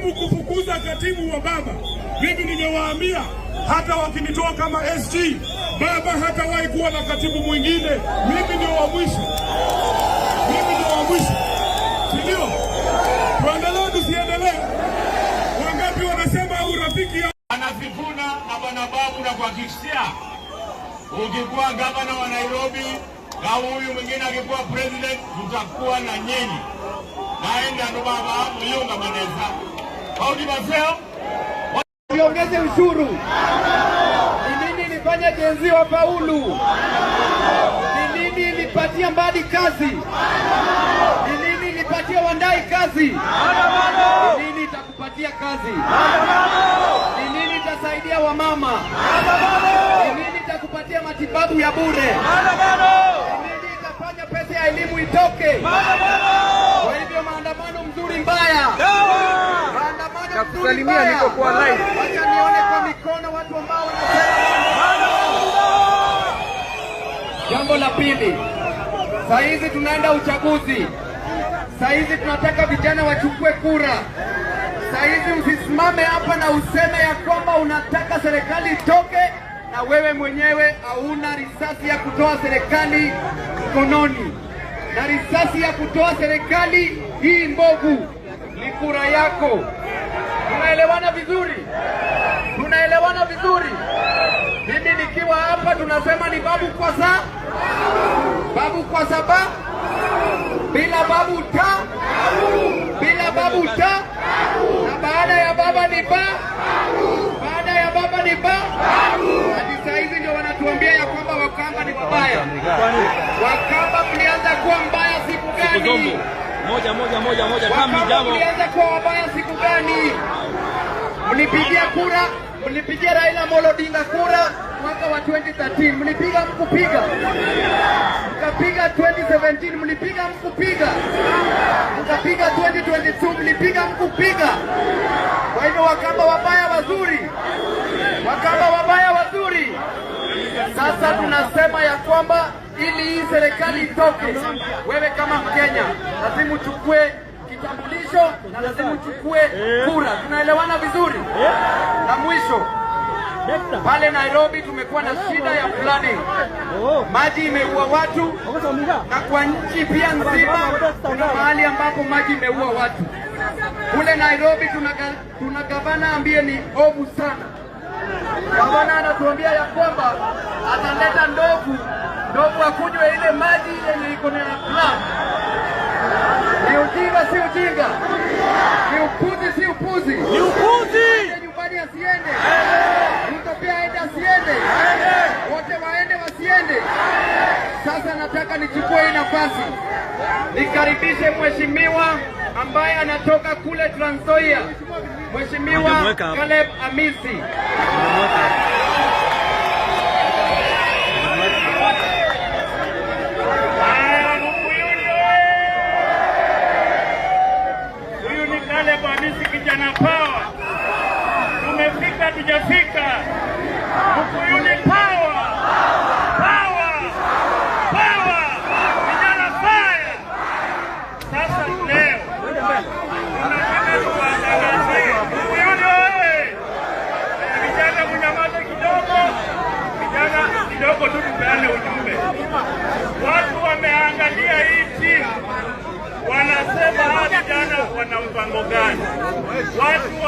wakijaribu kufukuza katibu wa baba, mimi nimewaambia hata wakinitoa kama SG, baba hatawahi kuwa na katibu mwingine. Mimi ndio wa mwisho, mimi ndio wa mwisho, ndio. Tuendelee tusiendelee? Wangapi wanasema urafiki ya Anasifuna na bwana Babu, na kuhakikishia ukikuwa gavana wa Nairobi au huyu mwingine akikuwa president, tutakuwa na nyinyi. Naenda ndo baba muyunga maneza au ni baseo niongeze ushuru. Ni nini nifanya jenzi wa faulu? Ni nini nipatia Mbadi kazi? Ni nini nipatia Wandai kazi? Ni nini itakupatia kazi? Ni nini itasaidia wamama? Ni nini itakupatia matibabu ya bure? Ni nini itafanya pesa ya elimu itoke? Kwa hivyo maandamano mzuri mbaya. Maandamano mzuri mbaya. Niko kwa live. Wacha nione kwa mikono watu ambao wanasema. Jambo la pili. Saa hizi tunaenda uchaguzi. Saa hizi tunataka vijana wachukue kura. Saa hizi usisimame hapa na useme ya kwamba unataka serikali itoke na wewe mwenyewe hauna risasi ya kutoa serikali mkononi. Na risasi ya kutoa serikali hii mbovu ni kura yako. Tunaelewana vizuri? Tunaelewana vizuri? Mimi nikiwa hapa tunasema ni babu kwa saa, babu kwa saba, bila babu ta, bila babu ta, na baada ya baba ni ba, baada ya baba ni ba. Hadi saa hizi ndio wanatuambia ya kwamba Wakamba ni mbaya. Wakamba mlianza kuwa mbaya siku gani? Wakamba mlianza kuwa wabaya siku gani? Mlipigia kura, mlipigia Raila Amolo Odinga kura mwaka wa 2013, mlipiga mkupiga. Mkapiga 2017, mlipiga mkupiga. Mkapiga 2022, mlipiga mkupiga. Kwa hivyo Wakamba wabaya wazuri, Wakamba wabaya wazuri. Sasa tunasema ya kwamba ili hii serikali itoke, wewe kama Mkenya lazima uchukue kitambulisho na lazima uchukue kura. Tunaelewana vizuri? Na mwisho, pale Nairobi tumekuwa na shida ya flooding. Maji imeua watu, na kwa nchi pia nzima kuna mahali ambapo maji imeua watu. Kule Nairobi tuna gavana ambaye ni ovu sana. Gavana anatuambia ya kwamba ataleta ndovu akunywe ile maji yenye iko na flood. Ni ujinga si ujinga? Ni upuzi si upuzi? Ni upuzi! Nyumbani asiende, mtu pia aende asiende, wote waende wasiende. Sasa nataka nichukue hii nafasi nikaribishe mheshimiwa ambaye anatoka kule Trans Nzoia, Mheshimiwa Caleb Amisi. Huyu ni Caleb Amisi, kijana power. Tumefika tujafika. Huyu ni power. Power. Power. Kijana fire. Sasa leo tunataka tuangalie huyu ni wewe. Vijana mnyamaze kidogo. Vijana kidogo tu tupeane ujumbe. Watu wameangalia hii timu. Wanasema hawa vijana wana mpango gani? Watu